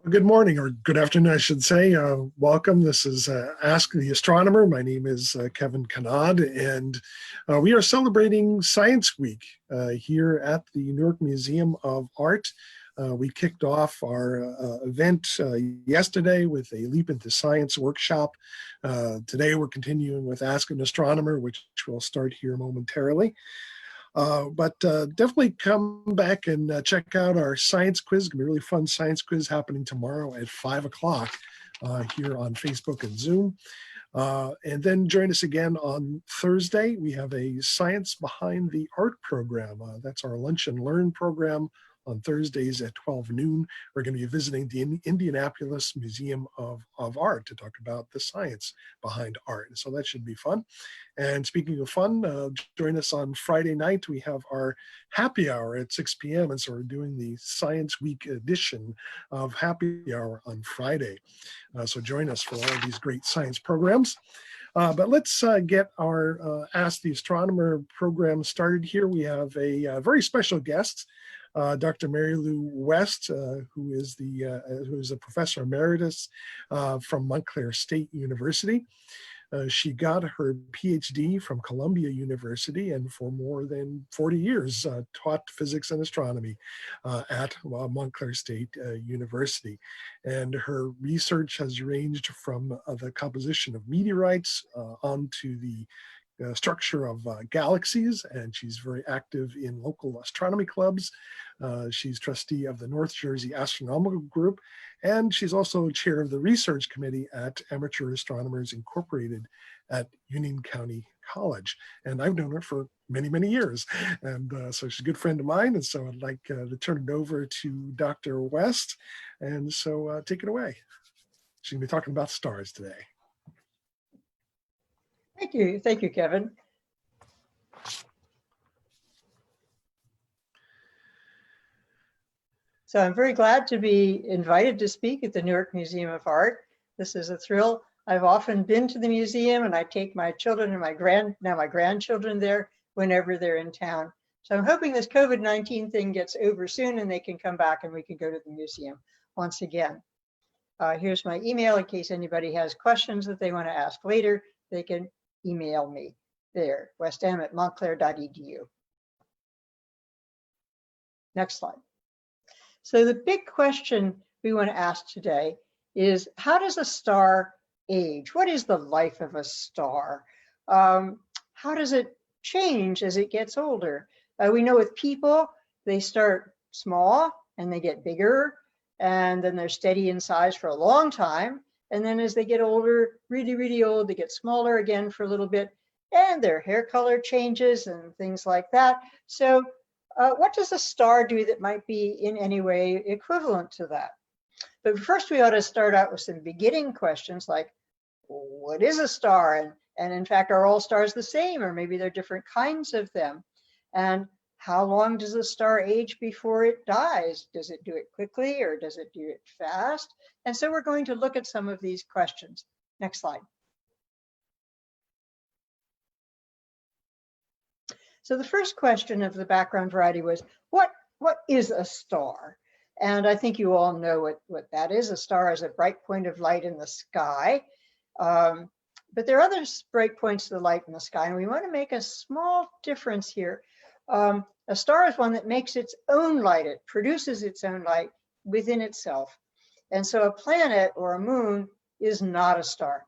Good morning, or good afternoon, I should say. Welcome. This is Ask the Astronomer. My name is Kevin Kanad, and we are celebrating Science Week here at the Newark Museum of Art. We kicked off our event yesterday with a Leap into Science workshop. Today we're continuing with Ask an Astronomer, which will start here momentarily. But definitely come back and check out our science quiz. It's gonna be a really fun science quiz happening tomorrow at 5 o'clock here on Facebook and Zoom. And then join us again on Thursday. We have a Science Behind the Art program. That's our Lunch and Learn program on Thursdays at 12 noon. We're going to be visiting the Indianapolis Museum of Art to talk about the science behind art. And so that should be fun. And speaking of fun, join us on Friday night. We have our happy hour at 6 p.m. And so we're doing the Science Week edition of Happy Hour on Friday. So join us for all of these great science programs. But let's get our Ask the Astronomer program started here. We have a very special guest. Dr. Mary Lou West, who is a professor emeritus from Montclair State University. She got her PhD from Columbia University and for more than 40 years taught physics and astronomy at Montclair State University. And her research has ranged from the composition of meteorites onto the structure of galaxies, and she's very active in local astronomy clubs. She's trustee of the North Jersey Astronomical Group, and she's also chair of the research committee at Amateur Astronomers Incorporated at Union County College. And I've known her for many, many years. And so she's a good friend of mine. And so I'd like to turn it over to Dr. West. And so take it away. She's gonna be talking about stars today. Thank you, Kevin. So I'm very glad to be invited to speak at the Newark Museum of Art. This is a thrill. I've often been to the museum, and I take my children and my grandchildren there whenever they're in town. So I'm hoping this COVID-19 thing gets over soon and they can come back and we can go to the museum once again. Here's my email in case anybody has questions that they want to ask later. They can email me there, westam@montclair.edu. Next slide. So the big question we want to ask today is, how does a star age? What is the life of a star? How does it change as it gets older? We know with people, they start small and they get bigger, and then they're steady in size for a long time. And then as they get older, really, really old, they get smaller again for a little bit, and their hair color changes and things like that. So what does a star do that might be in any way equivalent to that? But first we ought to start out with some beginning questions like, what is a star? And in fact, are all stars the same? Or maybe there are different kinds of them. And how long does a star age before it dies? Does it do it quickly or does it do it fast? And so we're going to look at some of these questions. Next slide. So the first question of the background variety was, what is a star? And I think you all know what that is. A star is a bright point of light in the sky. But there are other bright points of light in the sky, and we want to make a small difference here. A star is one that makes its own light. It produces its own light within itself. And so a planet or a moon is not a star.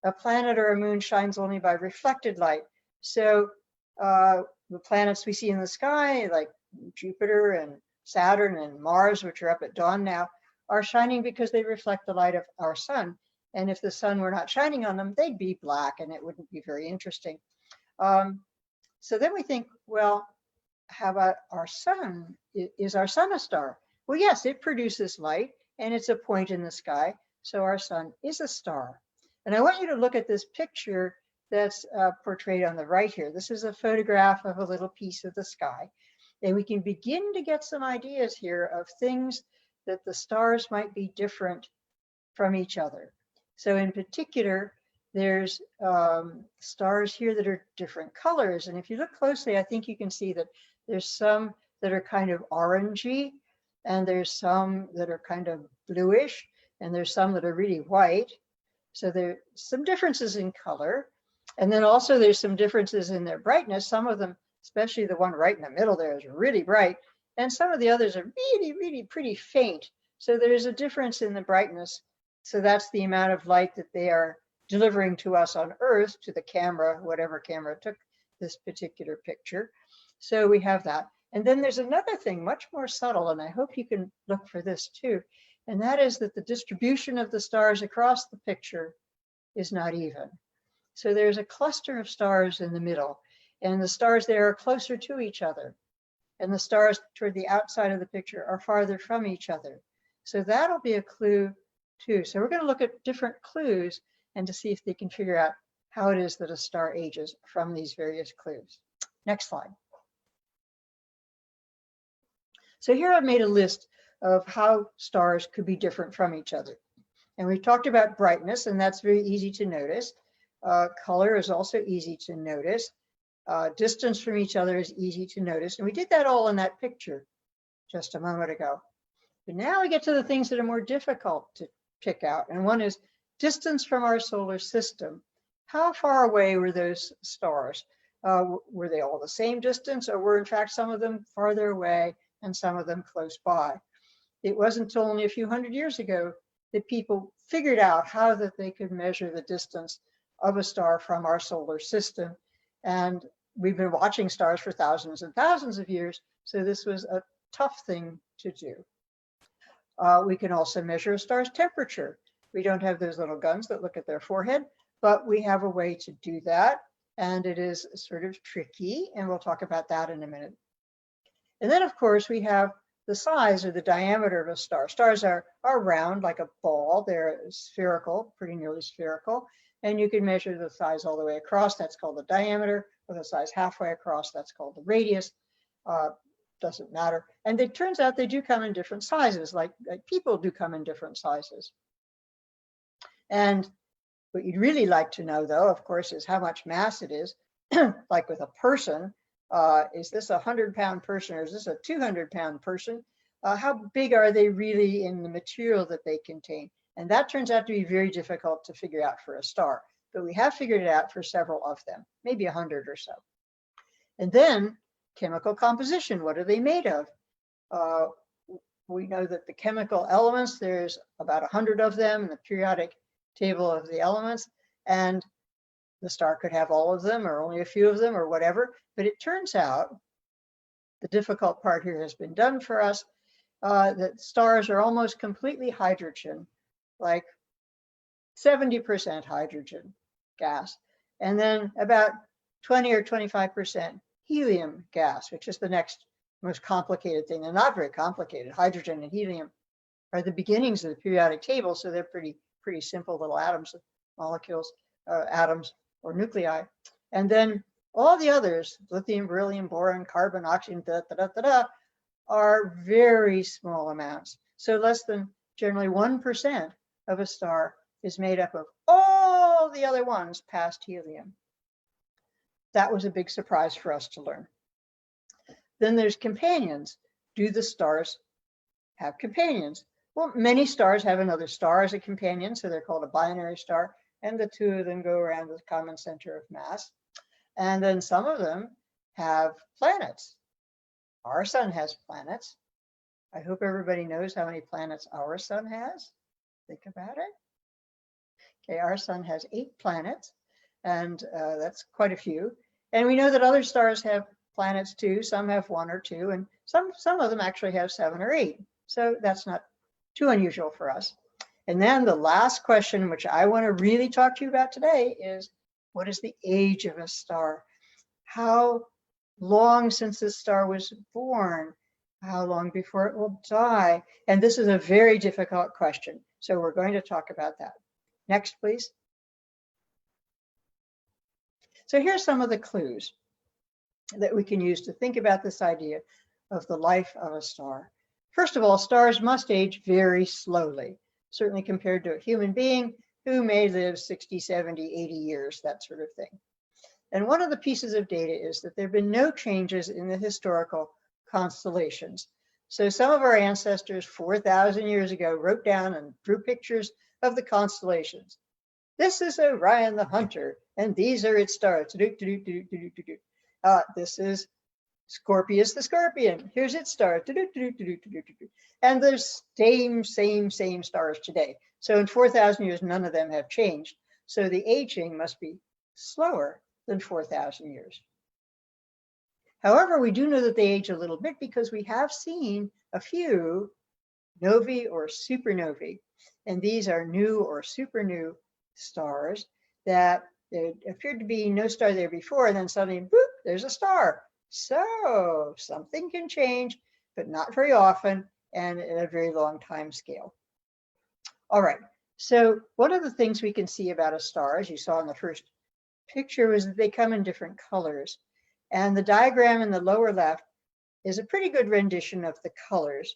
A planet or a moon shines only by reflected light. So the planets we see in the sky, like Jupiter and Saturn and Mars, which are up at dawn now, are shining because they reflect the light of our sun. And if the sun were not shining on them, they'd be black and it wouldn't be very interesting. So then we think, well, how about our sun? Is our sun a star? Well, yes, it produces light and it's a point in the sky. So our sun is a star. And I want you to look at this picture that's portrayed on the right here. This is a photograph of a little piece of the sky. And we can begin to get some ideas here of things that the stars might be different from each other. So in particular, there's stars here that are different colors. And if you look closely, I think you can see that there's some that are kind of orangey and there's some that are kind of bluish, and there's some that are really white. So there's some differences in color. And then also there's some differences in their brightness. Some of them, especially the one right in the middle there, is really bright. And some of the others are really, really pretty faint. So there's a difference in the brightness. So that's the amount of light that they are delivering to us on Earth, to the camera, whatever camera took this particular picture. So we have that. And then there's another thing much more subtle, and I hope you can look for this too. And that is that the distribution of the stars across the picture is not even. So there's a cluster of stars in the middle, and the stars there are closer to each other. And the stars toward the outside of the picture are farther from each other. So that'll be a clue too. So we're going to look at different clues and to see if they can figure out how it is that a star ages from these various clues. Next slide. So here I've made a list of how stars could be different from each other. And we've talked about brightness, and that's very easy to notice. Color is also easy to notice. Distance from each other is easy to notice. And we did that all in that picture just a moment ago. But now we get to the things that are more difficult to pick out. And one is distance from our solar system. How far away were those stars? Were they all the same distance, or were in fact some of them farther away and some of them close by? It wasn't until only a few hundred years ago that people figured out how that they could measure the distance of a star from our solar system. And we've been watching stars for thousands and thousands of years, so this was a tough thing to do. We can also measure a star's temperature. We don't have those little guns that look at their forehead, but we have a way to do that, and it is sort of tricky, and we'll talk about that in a minute. And then, of course, we have the size or the diameter of a star. Stars are round like a ball. They're spherical, pretty nearly spherical. And you can measure the size all the way across. That's called the diameter. Or the size halfway across, that's called the radius. Doesn't matter. And it turns out they do come in different sizes, like people do come in different sizes. And what you'd really like to know, though, of course, is how much mass it is. Like with a person, is this a 100-pound person or is this a 200-pound person? How big are they really in the material that they contain? And that turns out to be very difficult to figure out for a star. But we have figured it out for several of them, maybe 100 or so. And then chemical composition, what are they made of? We know that the chemical elements, there's about 100 of them in the periodic table of the elements, and the star could have all of them or only a few of them or whatever. But it turns out, the difficult part here has been done for us, that stars are almost completely hydrogen, like 70% hydrogen gas, and then about 20 or 25% helium gas, which is the next most complicated thing. They're not very complicated. Hydrogen and helium are the beginnings of the periodic table, so they're pretty simple little atoms, molecules, atoms or nuclei. And then all the others, lithium, beryllium, boron, carbon, oxygen, are very small amounts. So less than generally 1% of a star is made up of all the other ones past helium. That was a big surprise for us to learn. Then there's companions. Do the stars have companions? Well, many stars have another star as a companion, so they're called a binary star, and the two of them go around with a common center of mass. And then some of them have planets. Our sun has planets. I hope everybody knows how many planets our sun has. Think about it. Okay, our sun has 8 planets, and that's quite a few. And we know that other stars have planets too. Some have 1 or 2, and some of them actually have 7 or 8. So that's not too unusual for us. And then the last question, which I want to really talk to you about today, is what is the age of a star? How long since this star was born? How long before it will die? And this is a very difficult question. So we're going to talk about that. Next, please. So here's some of the clues that we can use to think about this idea of the life of a star. First of all, stars must age very slowly, certainly compared to a human being who may live 60, 70, 80 years, that sort of thing. And one of the pieces of data is that there have been no changes in the historical constellations. So some of our ancestors 4,000 years ago wrote down and drew pictures of the constellations. This is Orion the Hunter, and these are its stars. This is Scorpius the Scorpion. Here's its star. And there's same stars today. So in 4,000 years, none of them have changed. So the aging must be slower than 4,000 years. However, we do know that they age a little bit because we have seen a few novae or supernovae. And these are new or super new stars that there appeared to be no star there before, and then suddenly, boop, there's a star. So something can change, but not very often and at a very long time scale. All right, so one of the things we can see about a star, as you saw in the first picture, is that they come in different colors. And the diagram in the lower left is a pretty good rendition of the colors.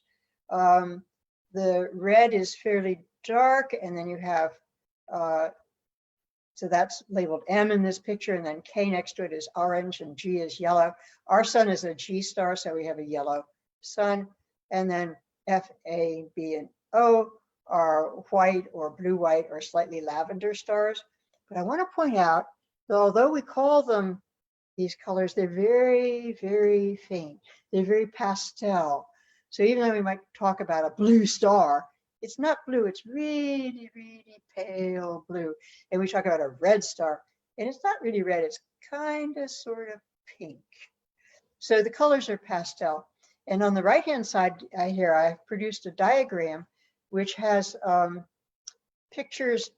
The red is fairly dark, and then you have, so that's labeled M in this picture, and then K next to it is orange, and G is yellow. Our sun is a G star, so we have a yellow sun. And then F, A, B, and O are white or blue-white or slightly lavender stars. But I want to point out that although we call them these colors, they're very, very faint. They're very pastel. So even though we might talk about a blue star, it's not blue, it's really, really pale blue. And we talk about a red star, and it's not really red, it's kind of sort of pink. So the colors are pastel. And on the right-hand side here, I've produced a diagram which has pictures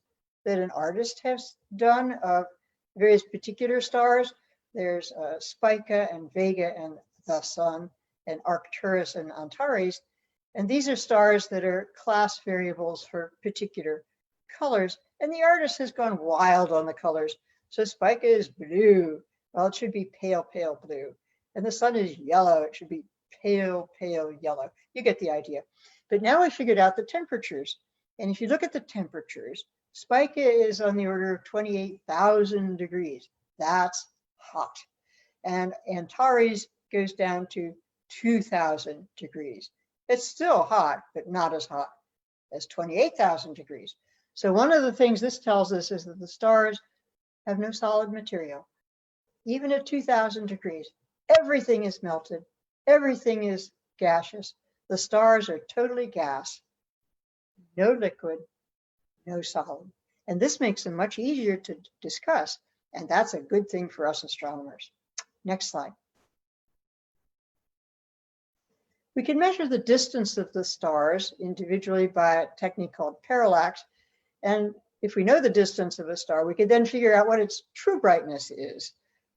that an artist has done of various particular stars. There's Spica and Vega and the Sun and Arcturus and Antares. And these are stars that are class variables for particular colors. And the artist has gone wild on the colors. So Spica is blue. Well, it should be pale, pale blue. And the Sun is yellow. It should be pale, pale yellow. You get the idea. But now I figured out the temperatures. And if you look at the temperatures, Spica is on the order of 28,000 degrees. That's hot. And Antares goes down to 2,000 degrees. It's still hot, but not as hot as 28,000 degrees. So one of the things this tells us is that the stars have no solid material. Even at 2,000 degrees, everything is melted. Everything is gaseous. The stars are totally gas, no liquid, no solid. And this makes them much easier to discuss. And that's a good thing for us astronomers. Next slide. We can measure the distance of the stars individually by a technique called parallax. And if we know the distance of a star, we can then figure out what its true brightness is.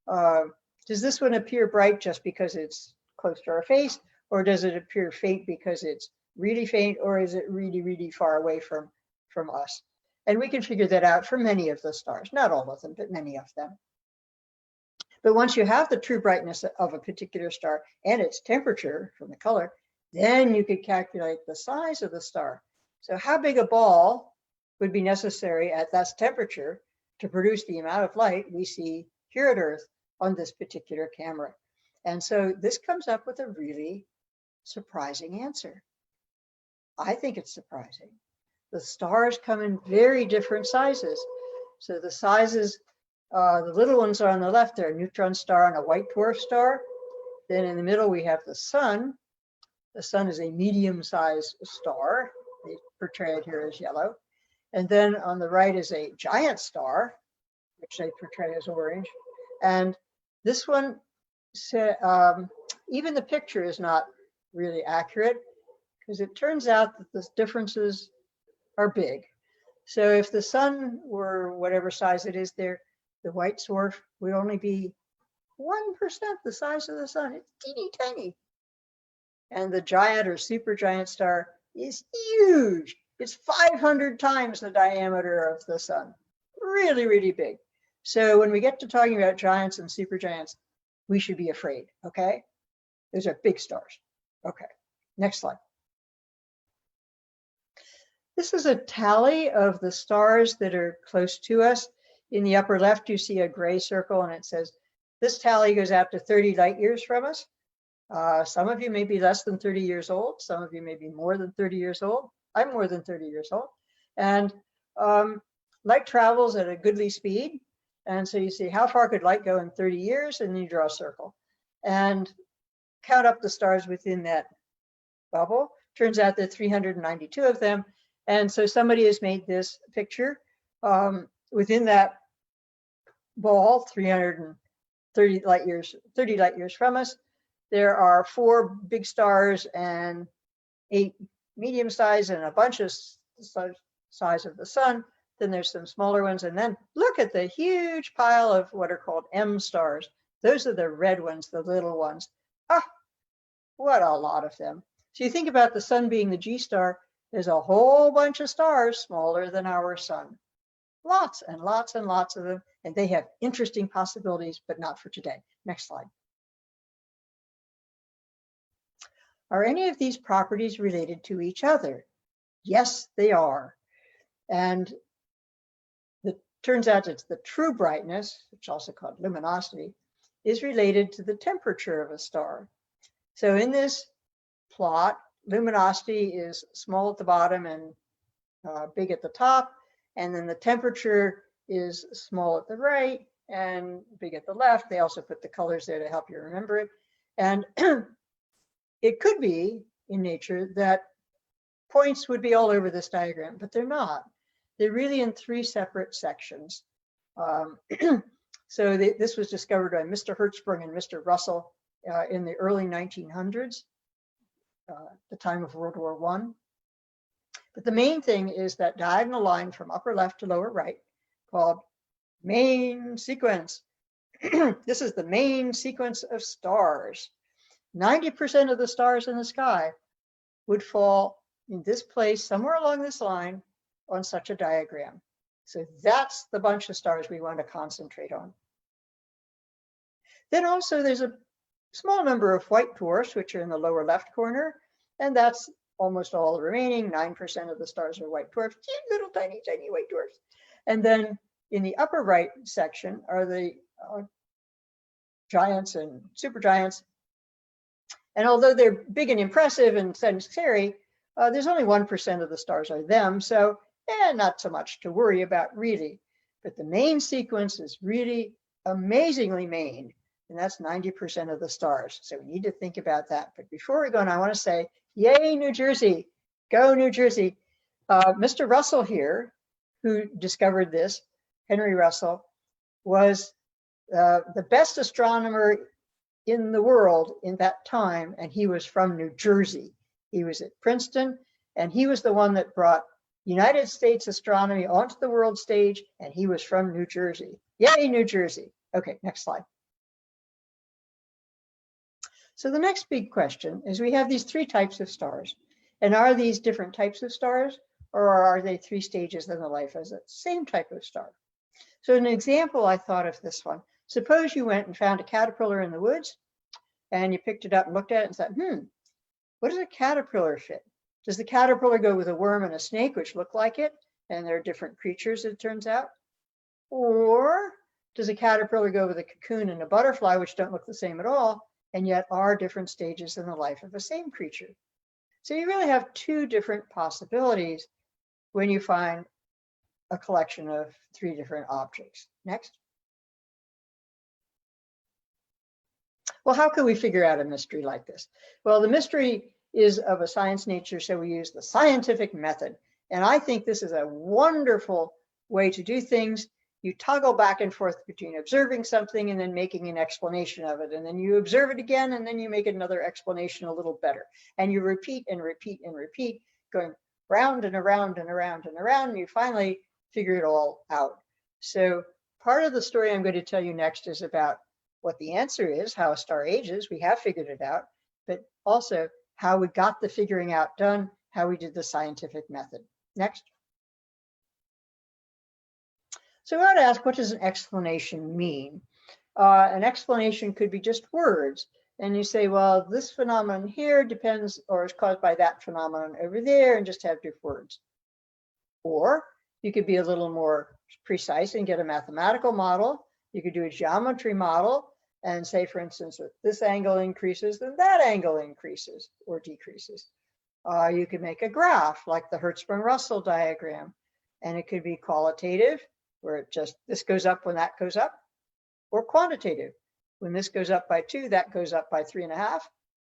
Does this one appear bright just because it's close to our face? Or does it appear faint because it's really faint? Or is it really, really far away from us? And we can figure that out for many of the stars, not all of them, but many of them. But once you have the true brightness of a particular star and its temperature from the color, then you could calculate the size of the star. So how big a ball would be necessary at that temperature to produce the amount of light we see here at Earth on this particular camera? And so this comes up with a really surprising answer. I think it's surprising. The stars come in very different sizes. So the sizes, the little ones are on the left, they're a neutron star and a white dwarf star. Then in the middle, we have the sun. The sun is a medium-sized star. They portray it here as yellow. And then on the right is a giant star, which they portray as orange. And this one, even the picture is not really accurate because it turns out that the differences are big. So if the sun were whatever size it is there, the white dwarf would only be 1% the size of the sun. It's teeny tiny. And the giant or supergiant star is huge. It's 500 times the diameter of the sun. Really, really big. So when we get to talking about giants and supergiants, we should be afraid, okay? Those are big stars. Okay, next slide. This is a tally of the stars that are close to us. In the upper left, you see a gray circle and it says, this tally goes out to 30 light years from us. Some of you may be less than 30 years old. Some of you may be more than 30 years old. I'm more than 30 years old. And light travels at a goodly speed. And so you see how far could light go in 30 years, and then you draw a circle and count up the stars within that bubble. Turns out there are 392 of them. And so somebody has made this picture within that ball, 330 light years, 30 light years from us. There are 4 big stars and 8 medium size and a bunch of size of the sun. Then there's some smaller ones. And then look at the huge pile of what are called M stars. Those are the red ones, the little ones. Ah, what a lot of them. So you think about the sun being the G star, there's a whole bunch of stars smaller than our sun. Lots and lots and lots of them. And they have interesting possibilities, but not for today. Next slide. Are any of these properties related to each other? Yes, they are. And it turns out it's the true brightness, which is also called luminosity, is related to the temperature of a star. So in this plot, luminosity is small at the bottom and big at the top. And then the temperature is small at the right and big at the left. They also put the colors there to help you remember it. And it could be in nature that points would be all over this diagram, but they're not. They're really in 3 separate sections. So this was discovered by Mr. Hertzsprung and Mr. Russell in the early 1900s, the time of World War I. But the main thing is that diagonal line from upper left to lower right called main sequence. This is the main sequence of stars. 90% of the stars in the sky would fall in this place, somewhere along this line, on such a diagram. So that's the bunch of stars we want to concentrate on. Then also there's a small number of white dwarfs, which are in the lower left corner, and that's almost all the remaining. 9% of the stars are white dwarfs, little tiny, tiny white dwarfs. And then in the upper right section are the giants and supergiants. And although they're big and impressive and scary, there's only 1% of the stars are them. So not so much to worry about really. But the main sequence is really amazingly main. And that's 90% of the stars. So we need to think about that. But before we go on, I want to say, yay, New Jersey. Go, New Jersey. Mr. Russell here, who discovered this, Henry Russell, was the best astronomer in the world in that time, and he was from New Jersey. He was at Princeton, and he was the one that brought United States astronomy onto the world stage, and he was from New Jersey. Yay, New Jersey. Okay, next slide. So the next big question is, we have these 3 types of stars, and are these different types of stars, or are they 3 stages in the life as the same type of star? So an example, I thought of this one. Suppose you went and found a caterpillar in the woods, and you picked it up and looked at it and said, what does a caterpillar fit? Does the caterpillar go with a worm and a snake, which look like it, and they're different creatures, it turns out? Or does a caterpillar go with a cocoon and a butterfly, which don't look the same at all, and yet are different stages in the life of the same creature? So you really have 2 different possibilities when you find a collection of 3 different objects. Next. Well, how can we figure out a mystery like this? Well, the mystery is of a science nature, so we use the scientific method. And I think this is a wonderful way to do things. You toggle back and forth between observing something and then making an explanation of it. And then you observe it again, and then you make another explanation a little better. And you repeat and repeat and repeat, going round and around and around and around, and you finally figure it all out. So part of the story I'm going to tell you next is about what the answer is, how a star ages. We have figured it out, but also how we got the figuring out done, how we did the scientific method. Next. So I want to ask, what does an explanation mean? An explanation could be just words. And you say, well, this phenomenon here depends or is caused by that phenomenon over there, and just have 2 words. Or you could be a little more precise and get a mathematical model. You could do a geometry model and say, for instance, if this angle increases, then that angle increases or decreases. You could make a graph like the Hertzsprung-Russell diagram, and it could be qualitative, where it just, this goes up when that goes up, or quantitative. When this goes up by 2, that goes up by 3.5,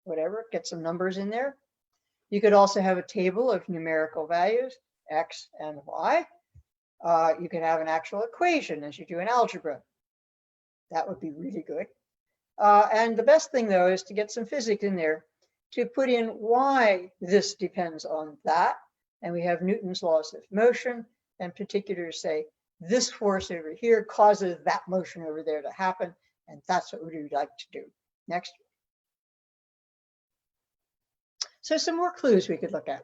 whatever, get some numbers in there. You could also have a table of numerical values, X and Y. You could have an actual equation as you do in algebra. That would be really good. And the best thing, though, is to get some physics in there to put in why this depends on that. And we have Newton's laws of motion, and particulars say this force over here causes that motion over there to happen. And that's what we would like to do. Next. So some more clues we could look at.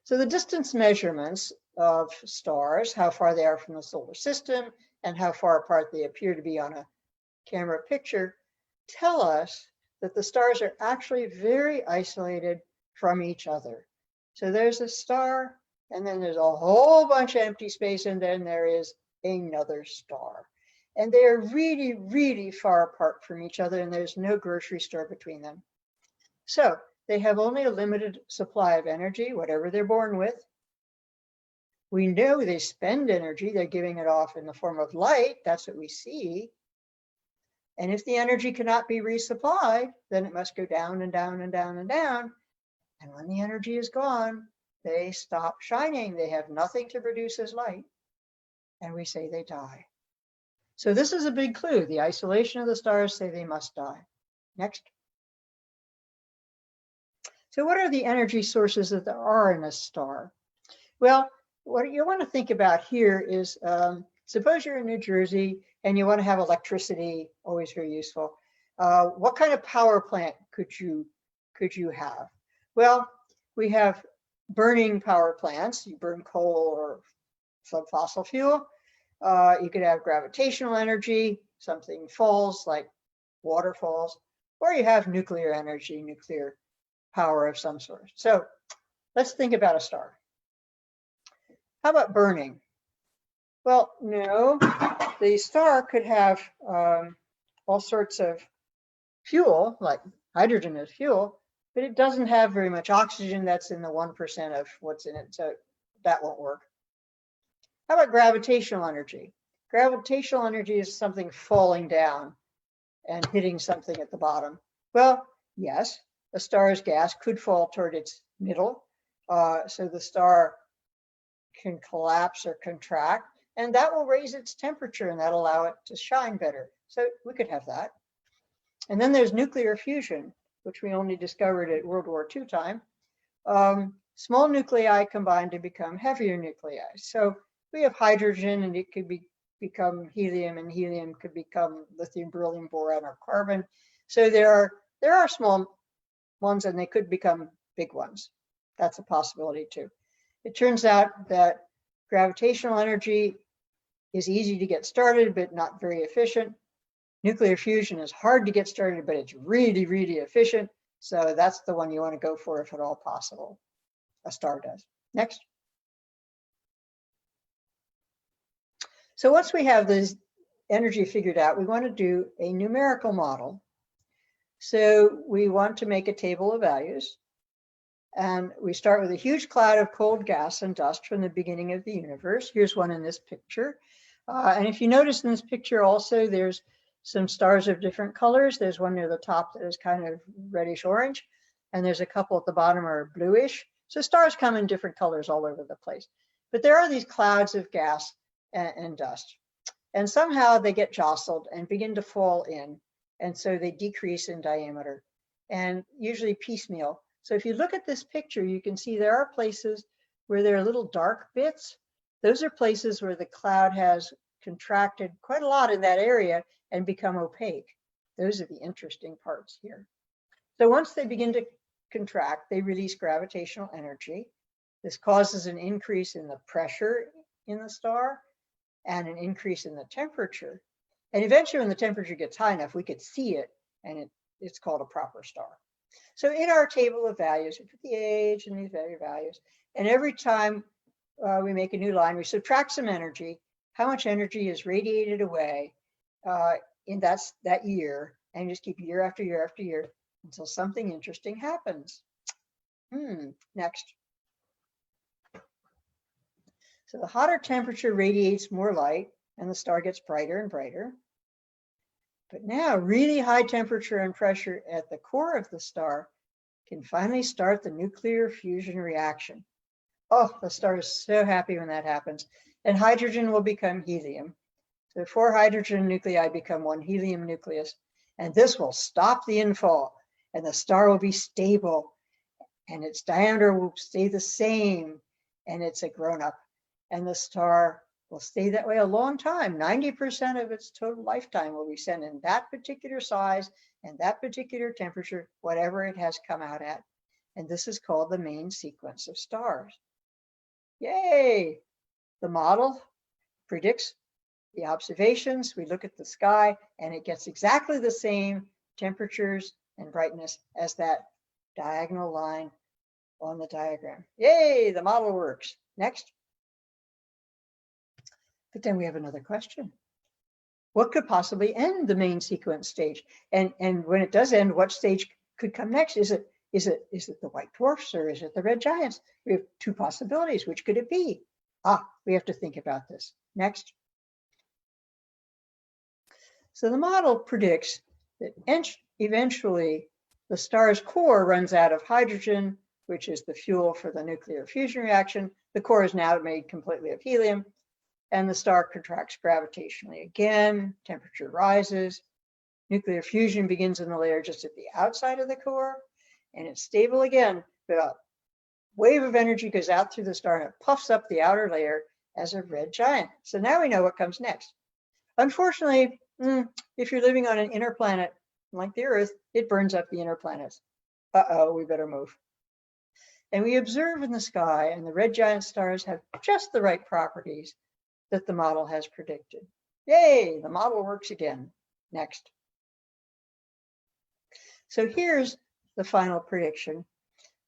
So the distance measurements of stars, how far they are from the solar system, and how far apart they appear to be on a camera picture, tell us that the stars are actually very isolated from each other. So there's a star, and then there's a whole bunch of empty space, and then there is another star. And they are really, really far apart from each other, and there's no grocery store between them. So they have only a limited supply of energy, whatever they're born with. We know they spend energy, they're giving it off in the form of light, that's what we see. And if the energy cannot be resupplied, then it must go down and down and down and down. And when the energy is gone, they stop shining. They have nothing to produce as light. And we say they die. So this is a big clue. The isolation of the stars say they must die. Next. So what are the energy sources that there are in a star? Well, what you want to think about here is, suppose you're in New Jersey and you want to have electricity, always very useful. What kind of power plant could you have? Well, we have burning power plants. You burn coal or some fossil fuel. You could have gravitational energy, something falls like waterfalls, or you have nuclear energy, nuclear power of some sort. So let's think about a star. How about burning? Well, no, the star could have all sorts of fuel, like hydrogen as fuel, but it doesn't have very much oxygen. That's in the 1% of what's in it, so that won't work. How about gravitational energy? Gravitational energy is something falling down and hitting something at the bottom. Well, yes, a star's gas could fall toward its middle, so the star can collapse or contract, and that will raise its temperature and that'll allow it to shine better. So we could have that. And then there's nuclear fusion, which we only discovered at World War II time. Small nuclei combine to become heavier nuclei. So we have hydrogen, and it could become helium, and helium could become lithium, beryllium, boron, or carbon. So there are small ones, and they could become big ones. That's a possibility too. It turns out that gravitational energy is easy to get started, but not very efficient. Nuclear fusion is hard to get started, but it's really, really efficient. So that's the one you want to go for if at all possible. A star does. Next. So once we have this energy figured out, we want to do a numerical model. So we want to make a table of values. And we start with a huge cloud of cold gas and dust from the beginning of the universe. Here's one in this picture. And if you notice in this picture also, there's some stars of different colors. There's one near the top that is kind of reddish orange, and there's a couple at the bottom are bluish. So stars come in different colors all over the place. But there are these clouds of gas and dust. And somehow they get jostled and begin to fall in. And so they decrease in diameter, and usually piecemeal. So if you look at this picture, you can see there are places where there are little dark bits. Those are places where the cloud has contracted quite a lot in that area and become opaque. Those are the interesting parts here. So once they begin to contract, they release gravitational energy. This causes an increase in the pressure in the star and an increase in the temperature. And eventually when the temperature gets high enough, we could see it, and it's called a proper star. So in our table of values, we put the age and these values, and every time we make a new line, we subtract some energy, how much energy is radiated away in that year And you just keep year after year after year until something interesting happens. Next. So the hotter temperature radiates more light and the star gets brighter and brighter. But now really high temperature and pressure at the core of the star can finally start the nuclear fusion reaction. Oh, the star is so happy when that happens. And hydrogen will become helium. So 4 hydrogen nuclei become 1 helium nucleus. And this will stop the infall. And the star will be stable. And its diameter will stay the same. And it's a grown-up. And the star will stay that way a long time. 90% of its total lifetime will be spent in that particular size and that particular temperature, whatever it has come out at. And this is called the main sequence of stars. Yay! The model predicts the observations. We look at the sky and it gets exactly the same temperatures and brightness as that diagonal line on the diagram. Yay, the model works. Next. But then we have another question. What could possibly end the main sequence stage? And when it does end, what stage could come next? Is it the white dwarfs or is it the red giants? We have 2 possibilities. Which could it be? We have to think about this. Next. So the model predicts that eventually the star's core runs out of hydrogen, which is the fuel for the nuclear fusion reaction. The core is now made completely of helium. And the star contracts gravitationally again, temperature rises, nuclear fusion begins in the layer just at the outside of the core, and it's stable again, but a wave of energy goes out through the star and it puffs up the outer layer as a red giant. So now we know what comes next. Unfortunately, if you're living on an inner planet like the Earth, it burns up the inner planets. We better move. And we observe in the sky, and the red giant stars have just the right properties that the model has predicted. Yay, the model works again. Next. So here's the final prediction.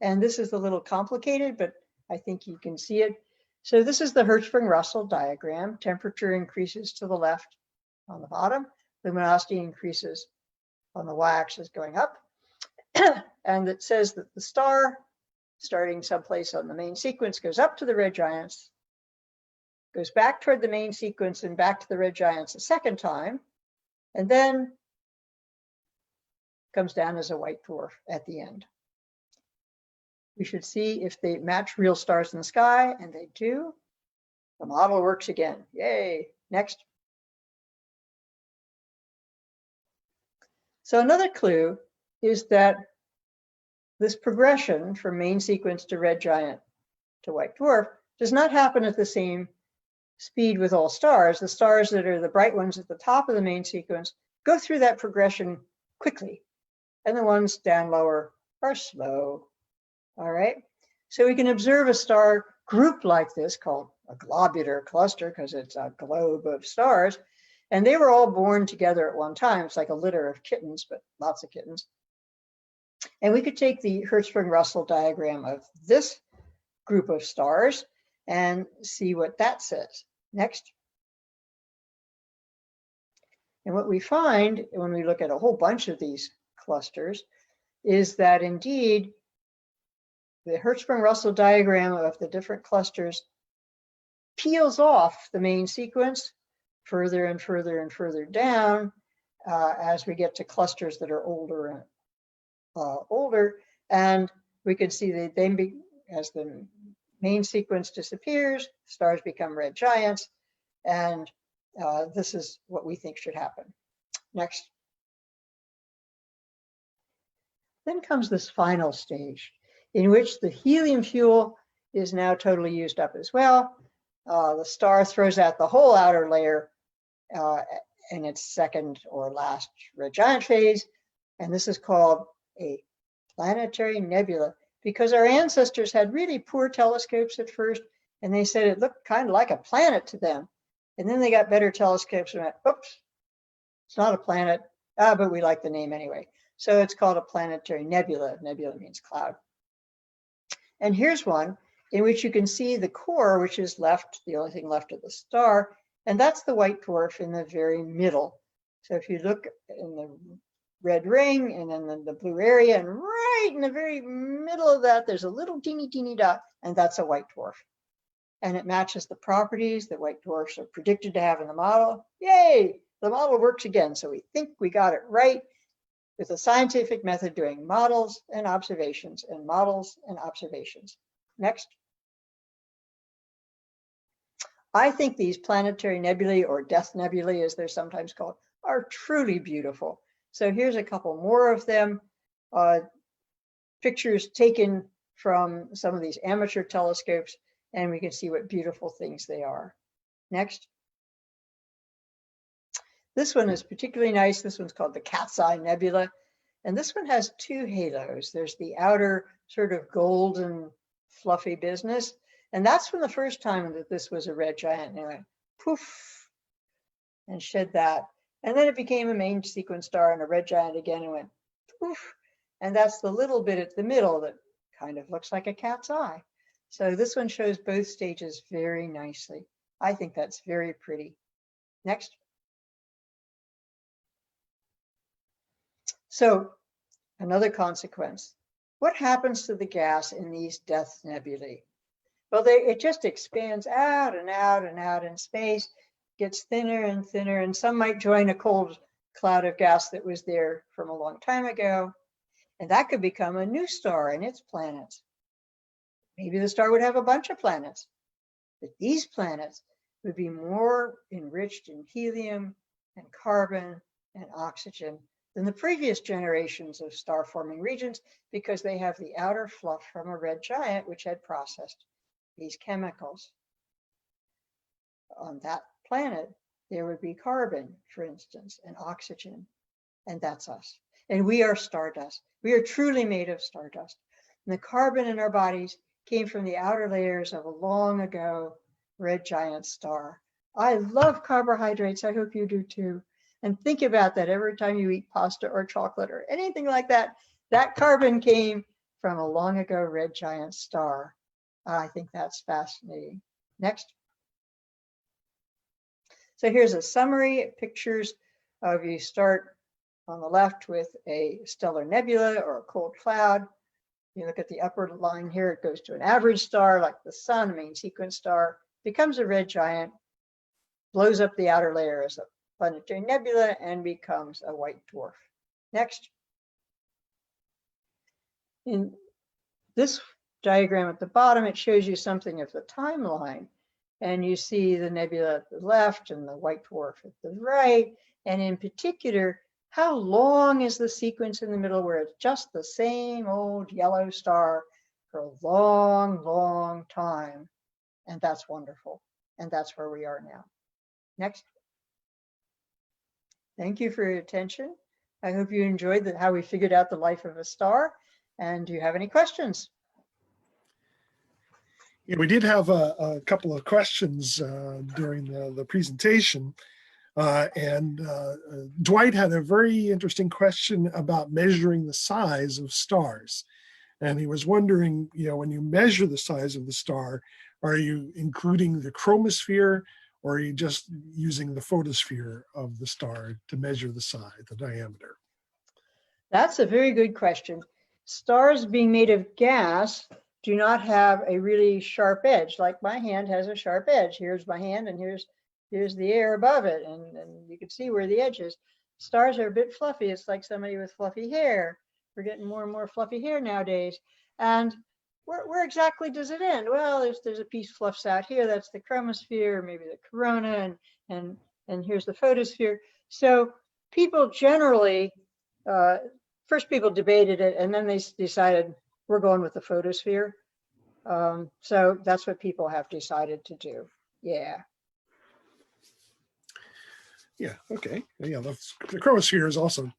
And this is a little complicated, but I think you can see it. So this is the Hertzsprung-Russell diagram. Temperature increases to the left on the bottom. Luminosity increases on the y-axis going up. And it says that the star, starting someplace on the main sequence, goes up to the red giants, goes back toward the main sequence and back to the red giants a second time, and then comes down as a white dwarf at the end. We should see if they match real stars in the sky, and they do. The model works again. Yay. Next. So another clue is that this progression from main sequence to red giant to white dwarf does not happen at the same speed with all stars. The stars that are the bright ones at the top of the main sequence go through that progression quickly, and the ones down lower are slow. All right, so we can observe a star group like this called a globular cluster because it's a globe of stars, and they were all born together at one time. It's like a litter of kittens, but lots of kittens. And we could take the Hertzsprung-Russell diagram of this group of stars and see what that says. Next. And what we find when we look at a whole bunch of these clusters is that indeed the Hertzsprung-Russell diagram of the different clusters peels off the main sequence further and further and further down as we get to clusters that are older and older. And we can see that they, as the main sequence disappears, stars become red giants, and this is what we think should happen. Next. Then comes this final stage in which the helium fuel is now totally used up as well. The star throws out the whole outer layer in its second or last red giant phase, and this is called a planetary nebula, because our ancestors had really poor telescopes at first, and they said it looked kind of like a planet to them. And then they got better telescopes and went, oops, it's not a planet, but we like the name anyway. So it's called a planetary nebula. Nebula means cloud. And here's one in which you can see the core, which is left, the only thing left of the star, and that's the white dwarf in the very middle. So if you look in the red ring, and then the blue area, and right in the very middle of that, there's a little teeny dot, and that's a white dwarf. And it matches the properties that white dwarfs are predicted to have in the model. Yay, the model works again. So we think we got it right with a scientific method doing models and observations and models and observations. Next. I think these planetary nebulae, or death nebulae as they're sometimes called, are truly beautiful. So here's a couple more of them. Pictures taken from some of these amateur telescopes, and we can see what beautiful things they are. Next. This one is particularly nice. This one's called the Cat's Eye Nebula. And this one has two halos. There's the outer sort of golden fluffy business. And that's from the first time that this was a red giant. And it went poof and shed that. And then it became a main sequence star and a red giant again and went poof. And that's the little bit at the middle that kind of looks like a cat's eye. So this one shows both stages very nicely. I think that's very pretty. Next. So another consequence. What happens to the gas in these death nebulae? Well, it just expands out and out and out in space, gets thinner and thinner, and some might join a cold cloud of gas that was there from a long time ago. And that could become a new star and its planets. Maybe the star would have a bunch of planets, but these planets would be more enriched in helium and carbon and oxygen than the previous generations of star-forming regions, because they have the outer fluff from a red giant which had processed these chemicals. On that planet, there would be carbon, for instance, and oxygen, and that's us. And we are stardust. We are truly made of stardust. And the carbon in our bodies came from the outer layers of a long ago red giant star. I love carbohydrates. I hope you do too. And think about that every time you eat pasta or chocolate or anything like that. That carbon came from a long ago red giant star. I think that's fascinating. Next. So here's a summary pictures of, you start on the left with a stellar nebula or a cold cloud. You look at the upper line here, it goes to an average star like the sun, a main sequence star, becomes a red giant, blows up the outer layer as a planetary nebula, and becomes a white dwarf. Next. In this diagram at the bottom, it shows you something of the timeline. And you see the nebula at the left and the white dwarf at the right. And in particular, how long is the sequence in the middle where it's just the same old yellow star for a long, long time. And that's wonderful. And that's where we are now. Next. Thank you for your attention. I hope you enjoyed how we figured out the life of a star. And do you have any questions? Yeah, we did have a couple of questions during the presentation. Dwight had a very interesting question about measuring the size of stars. And he was wondering, when you measure the size of the star, are you including the chromosphere, or are you just using the photosphere of the star to measure the size, the diameter? That's a very good question. Stars being made of gas do not have a really sharp edge, like my hand has a sharp edge. Here's my hand, and here's the air above it, and you can see where the edge is. Stars are a bit fluffy. It's like somebody with fluffy hair. We're getting more and more fluffy hair nowadays. And where exactly does it end? Well, there's a piece fluffs out here. That's the chromosphere, maybe the corona, and here's the photosphere. So people generally, first people debated it, and then they decided we're going with the photosphere. So that's what people have decided to do. Yeah. Yeah, okay. Yeah, the chromosphere is also,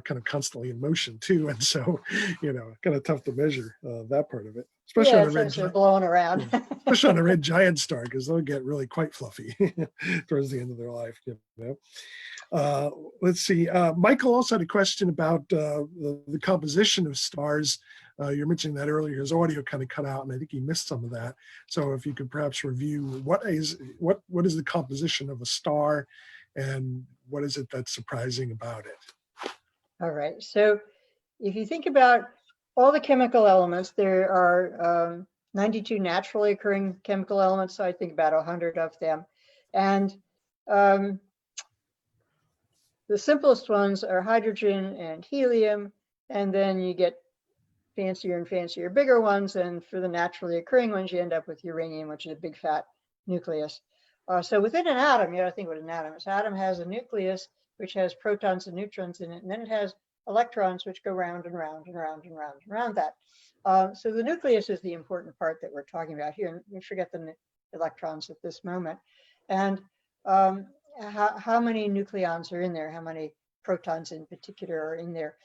kind of constantly in motion too. And so, kind of tough to measure that part of it. Especially on a red giant, blowing around. Especially on a red giant star, because they'll get really quite fluffy towards the end of their life. Let's see. Michael also had a question about the composition of stars. You're mentioning that earlier. His audio kind of cut out, and I think he missed some of that. So if you could perhaps review what is the composition of a star, and what is it that's surprising about it? All right. So if you think about all the chemical elements, there are 92 naturally occurring chemical elements. So I think about 100 of them. And the simplest ones are hydrogen and helium. And then you get fancier and fancier, bigger ones. And for the naturally occurring ones, you end up with uranium, which is a big fat nucleus. So within an atom, you got to think what an atom is. An atom has a nucleus, which has protons and neutrons in it. And then it has electrons, which go round and round and round and round and round that. So the nucleus is the important part that we're talking about here. And we forget the electrons at this moment. And how many nucleons are in there? How many protons in particular are in there?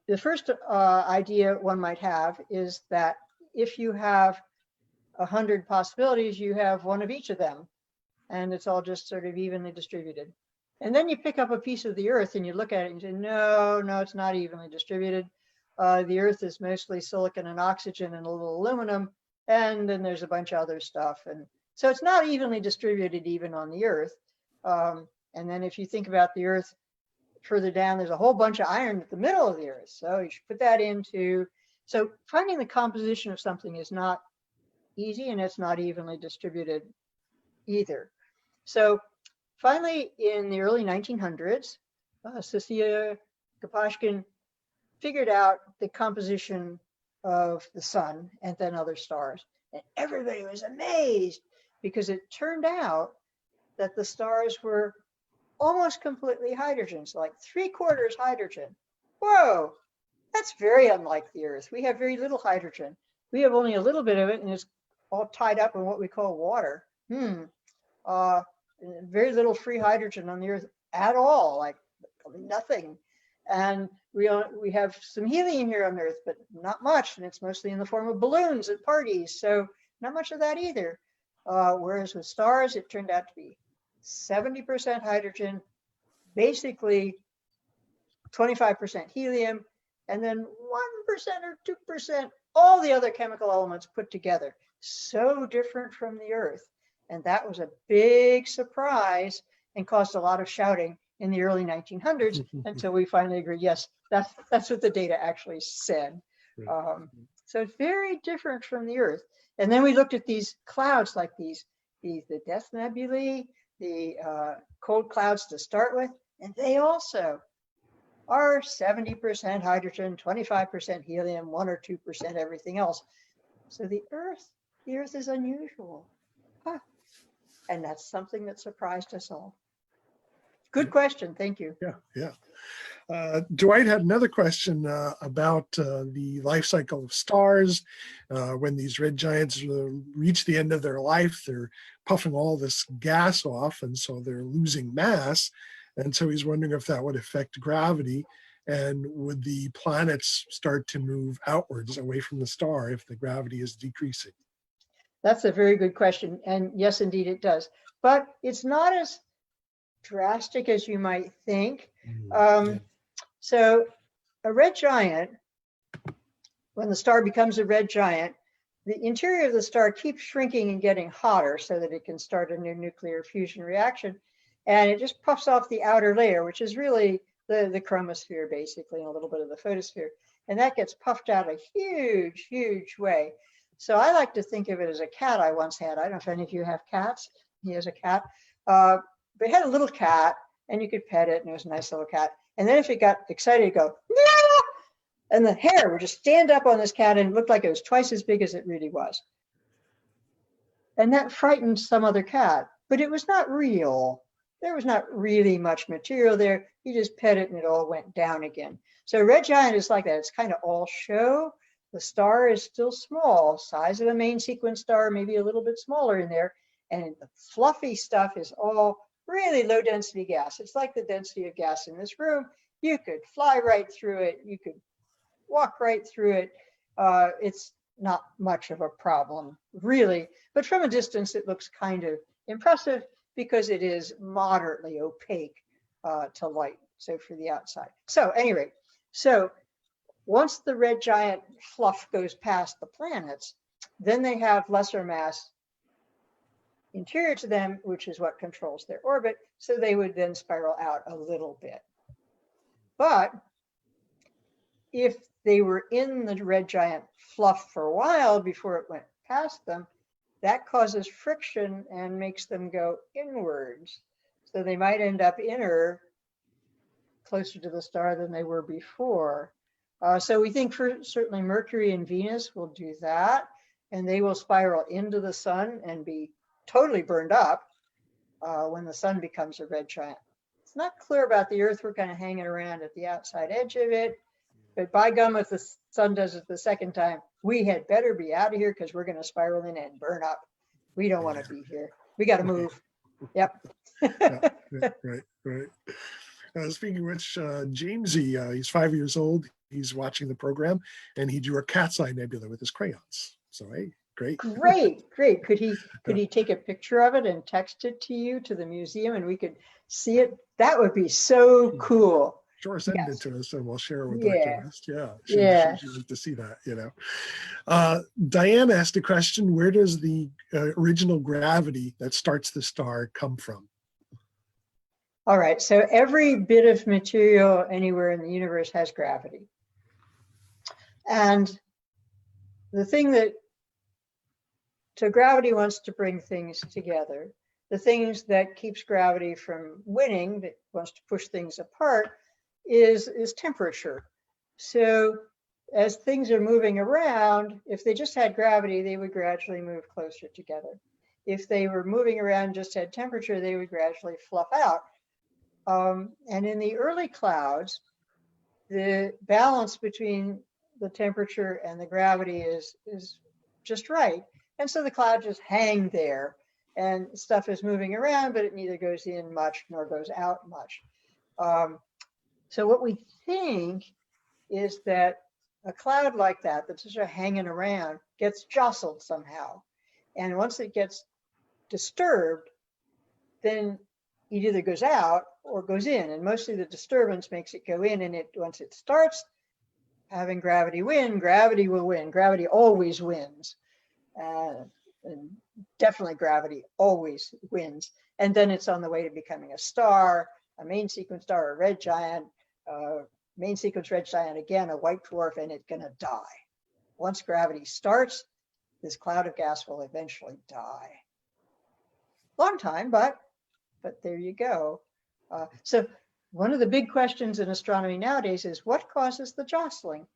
The first idea one might have is that if you have 100 possibilities, you have one of each of them, and it's all just sort of evenly distributed. And then you pick up a piece of the Earth and you look at it and say, no, it's not evenly distributed. The Earth is mostly silicon and oxygen and a little aluminum, and then there's a bunch of other stuff. And so it's not evenly distributed even on the Earth. And then if you think about the Earth further down, there's a whole bunch of iron at the middle of the Earth. So you should put that into, so finding the composition of something is not easy, and it's not evenly distributed either. So finally, in the early 1900s, Sophia Kapashkin figured out the composition of the sun and then other stars. And everybody was amazed because it turned out that the stars were almost completely hydrogen, so like 3/4 hydrogen. Whoa, that's very unlike the Earth. We have very little hydrogen. We have only a little bit of it, and it's all tied up in what we call water. Very little free hydrogen on the Earth at all, like nothing. And we have some helium here on Earth, but not much, and it's mostly in the form of balloons at parties, so not much of that either. Whereas with stars, it turned out to be 70% hydrogen, basically 25% helium, and then 1% or 2% all the other chemical elements put together. So different from the Earth. And that was a big surprise and caused a lot of shouting in the early 1900s until we finally agreed, yes, that's what the data actually said. So it's very different from the Earth. And then we looked at these clouds like the Death Nebulae, the cold clouds to start with, and they also are 70% hydrogen, 25% helium, 1 or 2% everything else. So the Earth is unusual. Huh. And that's something that surprised us all. Good question. Thank you. Yeah. Dwight had another question about the life cycle of stars. When these red giants reach the end of their life, they're puffing all this gas off, and so they're losing mass. And so he's wondering if that would affect gravity, and would the planets start to move outwards away from the star if the gravity is decreasing? That's a very good question. And yes, indeed it does. But it's not as drastic as you might think. So a red giant, when the star becomes a red giant, the interior of the star keeps shrinking and getting hotter so that it can start a new nuclear fusion reaction. And it just puffs off the outer layer, which is really the chromosphere, basically, and a little bit of the photosphere. And that gets puffed out a huge, huge way. So I like to think of it as a cat I once had. I don't know if any of you have cats. He has a cat. But he had a little cat, and you could pet it, and it was a nice little cat. And then if it got excited, it'd go, no! And the hair would just stand up on this cat, and it looked like it was twice as big as it really was. And that frightened some other cat, but it was not real. There was not really much material there. You just pet it, and it all went down again. So red giant is like that. It's kind of all show. The star is still small, size of a main sequence star, maybe a little bit smaller in there. And the fluffy stuff is all really low density gas. It's like the density of gas in this room. You could fly right through it. You could walk right through it. It's not much of a problem, really. But from a distance, it looks kind of impressive because it is moderately opaque to light. So for the outside. So anyway, so once the red giant fluff goes past the planets, then they have lesser mass interior to them, which is what controls their orbit. So they would then spiral out a little bit. But if they were in the red giant fluff for a while before it went past them, that causes friction and makes them go inwards. So they might end up inner, closer to the star than they were before. So we think certainly Mercury and Venus will do that, and they will spiral into the sun and be totally burned up when the sun becomes a red giant. It's not clear about the Earth. We're kind of hanging around at the outside edge of it. But by gum, if the sun does it the second time, we had better be out of here because we're going to spiral in and burn up. We don't want to be here. We got to move. Yep. Yeah, right. Speaking of which, Jamesy, he's 5 years old. He's watching the program, and he drew a cat's eye nebula with his crayons. So, hey, great. Great. Could he take a picture of it and text it to you, to the museum, and we could see it? That would be so cool. Sure, send it to us, and we'll share it with Yeah. Dr. West. She'd like to see that. Diane asked a question: where does the original gravity that starts the star come from? All right, so every bit of material anywhere in the universe has gravity. And the thing so gravity wants to bring things together. The things that keeps gravity from winning, that wants to push things apart, is temperature. So as things are moving around, if they just had gravity, they would gradually move closer together. If they were moving around, just had temperature, they would gradually fluff out. And in the early clouds, the balance between the temperature and the gravity is just right. And so the clouds just hang there and stuff is moving around, but it neither goes in much nor goes out much. So what we think is that a cloud like that, that's just hanging around, gets jostled somehow. And once it gets disturbed, then it either goes out or goes in, and mostly the disturbance makes it go in. And once it starts having gravity win, gravity will win. Gravity always wins, and definitely gravity always wins. And then it's on the way to becoming a star, a main sequence star, a red giant, main sequence red giant again, a white dwarf, and it's gonna die. Once gravity starts, this cloud of gas will eventually die. Long time, but there you go. So one of the big questions in astronomy nowadays is what causes the jostling?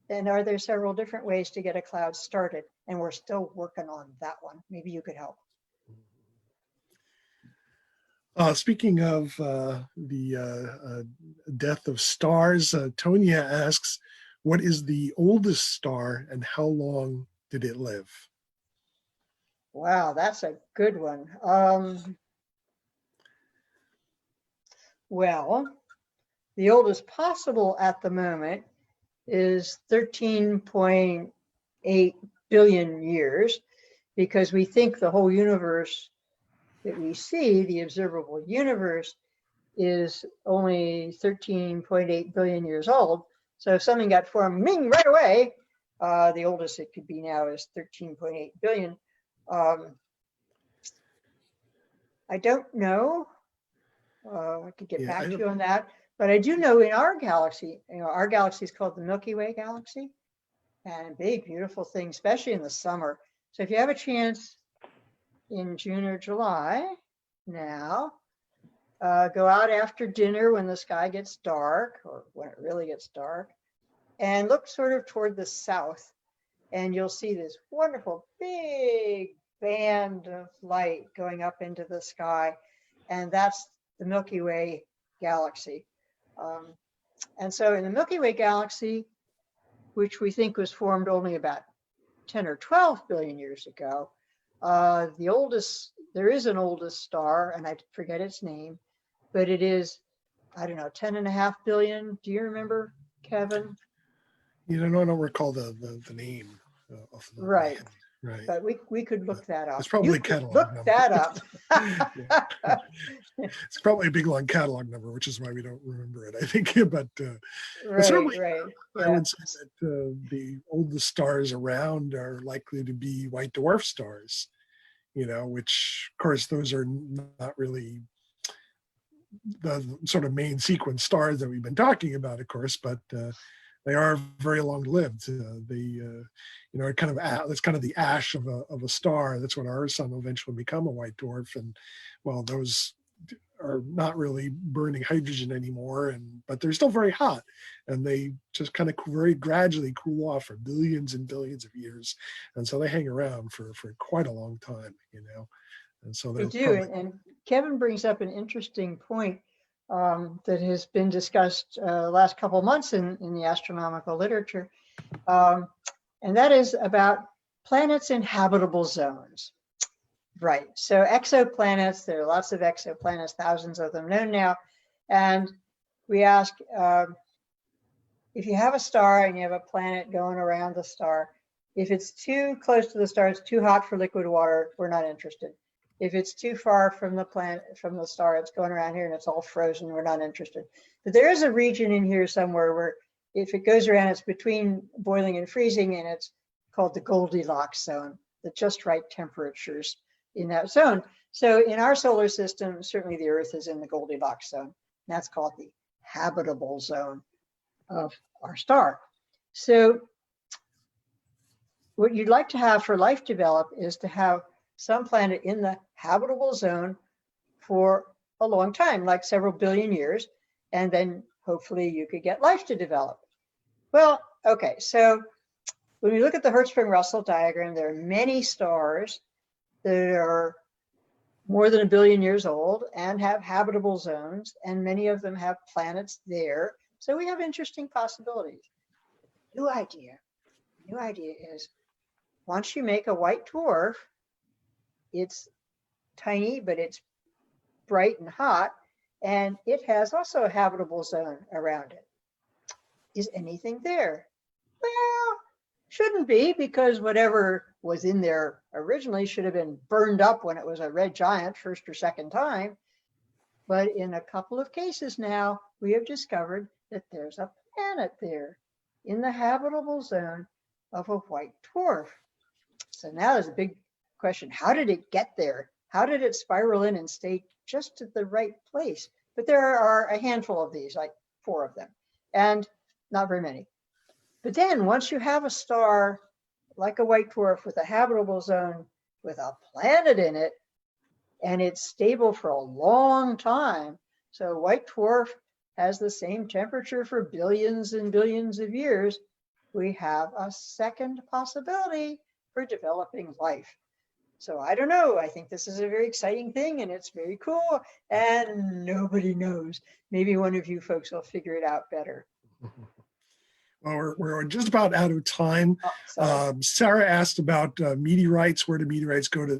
And are there several different ways to get a cloud started? And we're still working on that one. Maybe you could help. Speaking of the death of stars, Tonya asks, what is the oldest star and how long did it live? Wow, that's a good one. Well, the oldest possible at the moment is 13.8 billion years, because we think the whole universe that we see, the observable universe, is only 13.8 billion years old. So if something got formed right away, the oldest it could be now is 13.8 billion. I don't know. I could get back to you on that. But I do know in our galaxy, our galaxy is called the Milky Way galaxy, and big, beautiful thing, especially in the summer. So if you have a chance in June or July now, go out after dinner when the sky gets dark, or when it really gets dark, and look sort of toward the south, and you'll see this wonderful big band of light going up into the sky, and that's the Milky Way galaxy. And so in the Milky Way galaxy, which we think was formed only about 10 or 12 billion years ago, there is an oldest star, and I forget its name, but it is, I don't know, 10.5 billion. Do you remember, Kevin? I don't recall the name. Right. Right. But we could look that up. It's probably a catalog look number. that up. It's probably a big long catalog number, which is why we don't remember it, I think. But Right. I would say that the oldest stars around are likely to be white dwarf stars. which of course those are not really the sort of main sequence stars that we've been talking about, of course, but they are very long-lived. It kind of that's kind of the ash of a star. That's what our sun will eventually become, a white dwarf. And well, those are not really burning hydrogen anymore, but they're still very hot, and they just kind of very gradually cool off for billions and billions of years, and so they hang around for quite a long time, And so they do, and Kevin brings up an interesting point that has been discussed the last couple of months in the astronomical literature, and that is about planets in habitable zones. Right, so exoplanets, there are lots of exoplanets, thousands of them known now, and we ask, if you have a star and you have a planet going around the star, if it's too close to the star, it's too hot for liquid water, we're not interested. If it's too far from the planet, from the star, it's going around here and it's all frozen, we're not interested. But there is a region in here somewhere where if it goes around, it's between boiling and freezing, and it's called the Goldilocks zone, the just right temperatures in that zone. So in our solar system, certainly the Earth is in the Goldilocks zone. That's called the habitable zone of our star. So what you'd like to have for life develop is to have some planet in the habitable zone for a long time, like several billion years, and then hopefully you could get life to develop. Well, okay, so when we look at the Hertzsprung-Russell diagram, there are many stars that are more than 1 billion years old and have habitable zones, and many of them have planets there. So we have interesting possibilities. New idea is, once you make a white dwarf, it's tiny, but it's bright and hot, and it has also a habitable zone around it. Is anything there? Well, shouldn't be, because whatever was in there originally should have been burned up when it was a red giant first or second time. But in a couple of cases now, we have discovered that there's a planet there in the habitable zone of a white dwarf. So now there's a big question. How did it get there? How did it spiral in and stay just at the right place? But there are a handful of these, like 4 of them, and not very many. But then once you have a star like a white dwarf with a habitable zone with a planet in it, and it's stable for a long time, so a white dwarf has the same temperature for billions and billions of years, we have a second possibility for developing life. So I don't know, I think this is a very exciting thing, and it's very cool, and nobody knows. Maybe one of you folks will figure it out better. Well, we're just about out of time. Oh, Sarah asked about meteorites. Where do meteorites go to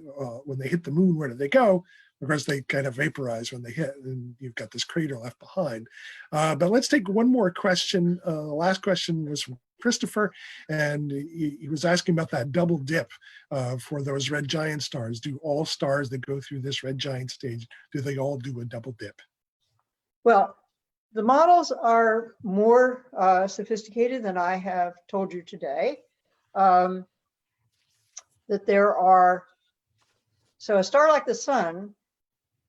when they hit the moon? Where do they go? Of course, they kind of vaporize when they hit, and you've got this crater left behind. But let's take one more question. The last question was from Christopher, and he was asking about that double dip for those red giant stars. Do all stars that go through this red giant stage, do they all do a double dip? well, the models are more sophisticated than I have told you today. That there are, so a star like the sun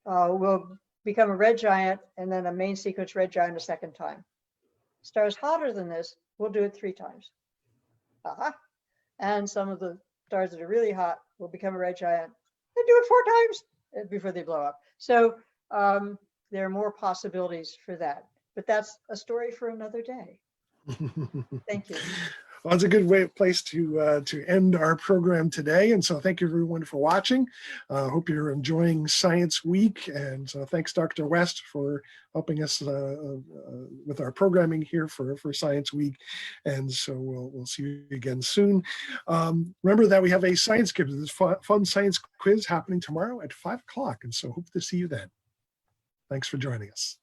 will become a red giant and then a main sequence red giant a second time. Stars hotter than this will do it 3 times. And some of the stars that are really hot will become a red giant and do it 4 times before they blow up. So there are more possibilities for that. But that's a story for another day. Thank you. Well, it's a good place to end our program today. And so thank you everyone for watching. Hope you're enjoying Science Week. And thanks, Dr. West, for helping us with our programming here for Science Week. And so we'll see you again soon. Remember that we have a science quiz, this fun science quiz happening tomorrow at 5 o'clock. And so hope to see you then. Thanks for joining us.